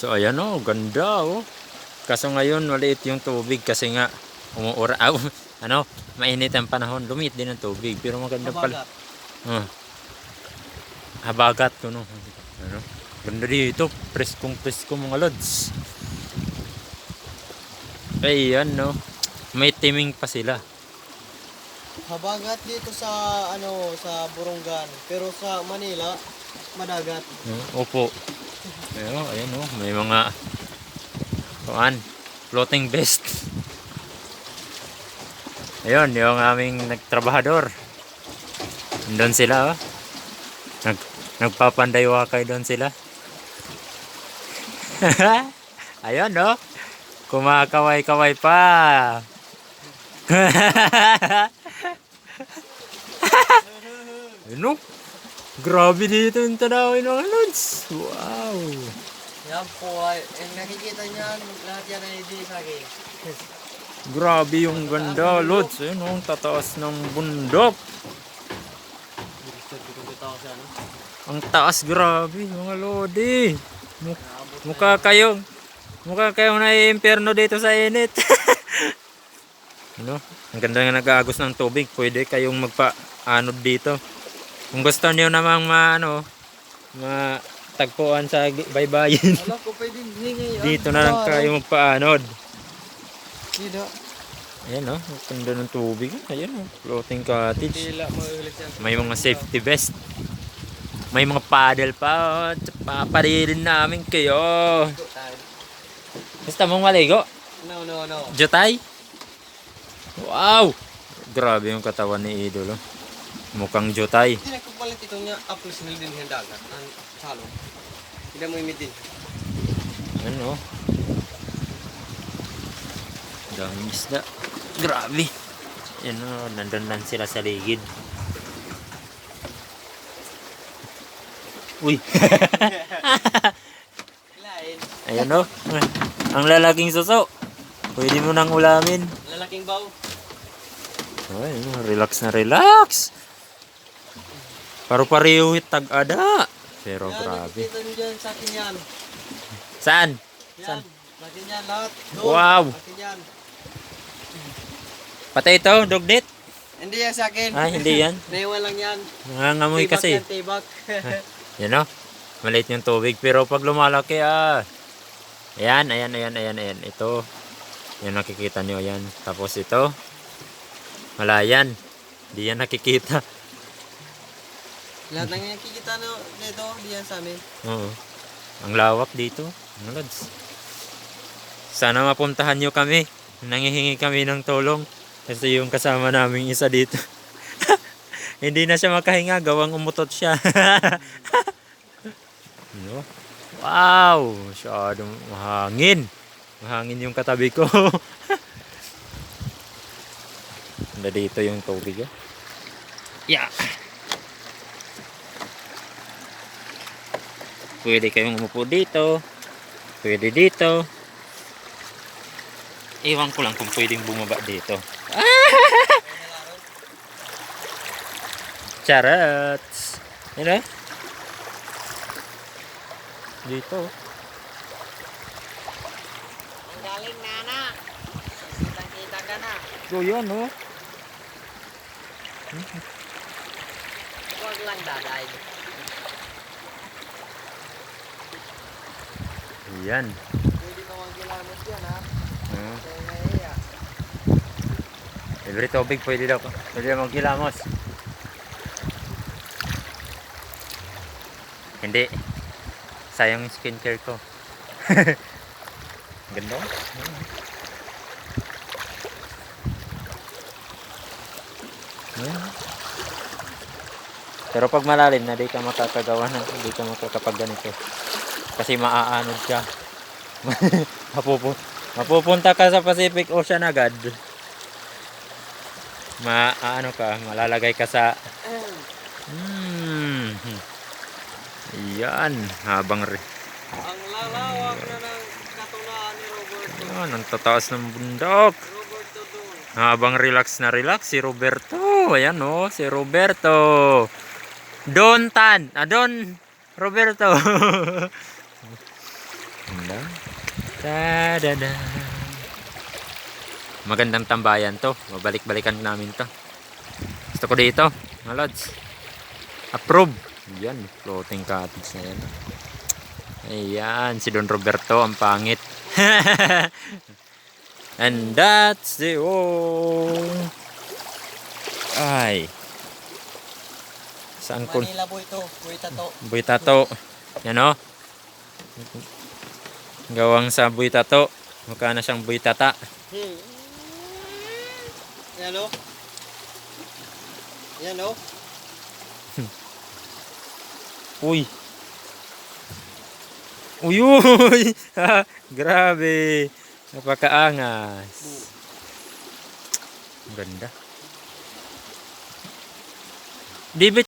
So ayan oh, ganda oh. Kaso ngayon maliit yung tubig kasi nga umuura. Ano, mainit ang panahon. Lumiit din ang tubig pero maganda pala. Habagat ko no. Ano? Ganda dito, preskong mga lods. Ayan no. May timing pa sila. Habagat dito sa sa Borongan, pero sa Manila madagat. Opo. Ayan oh, may mga floating vest. Ayun, yung aming nagtrabahador. Doon sila oh. Nagpapandaywa kayo doon sila. Ayun no. Kumakaway-kaway pa. Ano? Grabe dito yung tanawin mga lods. Wow. Yan po ay nakikita niyan lahat yan ay di sa akin. Grabe yung ganda lods. Ayun oh, tataas ng bundok. Ang taas, grabe mga lodi. Mukha kayong nai-imperno dito sa init. Ano? Ang ganda nga nag-aagos ng tubig. Pwede kayong magpa-anod dito. Kung gusto niyo namang matagpuan sa baybayin. Dito na lang kayo magpa-anod. Dito. Ayan oh, ang ganda ng tubig. Ayan oh, floating cottage. May mga safety vest. May mga paddle pa. Paparilin namin kayo. Gusto mong maligo? No. Jutay? Wow! Grabe yung katawan ni Idol. Mukhang jutay. Hindi nagpapalit ito niya apos nil din yung dagat. Ang salong. Hindi mo imit din. Ano? Daming isda. Grabe. Yan o, nandun lang sila sa ligid. Uy! Ayan o. Ang lalaking suso. Pwede mo nang ulamin. Lalaking baw. Ay, relax na relax. Paru-pareho tag-ada. Pero yan, grabe. Yan, nakikita dyan sa akin yan. Saan? Yan, sa akin yan lahat. Doon, Wow! sa akin yan. Patay ito, dogdit? Hindi yan sa akin. Ah, hindi yan. Naiwan lang yan. Nangangamoy Tibak kasi. yan, tibak. Yan o. Maliit yung tubig. Pero pag lumalaki ayan. Ito. Yan nakikita nyo. Ayan. Tapos ito. Malayan. Hindi yan nakikita. Lahat ng nakikita dito, di yan sa amin. Oo. Ang lawak dito. Mga lods. Sana mapuntahan nyo kami. Nangihingi kami ng tulong. Kasi yung kasama namin isa dito. Hindi na siya makahinga. Gawang umutot siya. No? Wow! Masyadong mahangin. Mahangin yung katabi ko. Ganda dito yung tubig. Yeah! Pwede kayong umupo dito. Pwede dito. Ewan ko lang kung pwedeng bumaba dito. Charot! Yan dito. Ang galing na. Kita ka na. So yun Huwag lang daday. Yan. Pwede ka magkilamos yan ha. Kaya naiya. Every tubig pwede daw magkilamos. Hindi. Sayang yung skincare ko. Ganda. Pero pag malalim na di ka makakagawa na, di ka makakapag ganito. Kasi maaanod ka. Mapupunta ka sa Pacific Ocean agad. Malalagay ka sa yan, ang lalawak na ng katunaan ni Roberto. Yan, ang tataas ng bundok. Roberto doon. Habang relax na relax si Roberto. Ayan si Roberto. Don Roberto. Ganda. Da-da-da. Magandang tambayan to. Babalik-balikan namin to. Gusto ko dito, mga lods. Approve. Yan, floating cottage na yan. Ayan, si Don Roberto, ang pangit. And that's the all. Ay. Saan ko? Manila boy to. Boy tato. Buy tato. Yan o. Gawang sa buy tato. Mukha na siyang buy tata. Yan o. Yan o. Uy. Uy, uy. Grabe. Napakaangas. Ang ganda. Di ba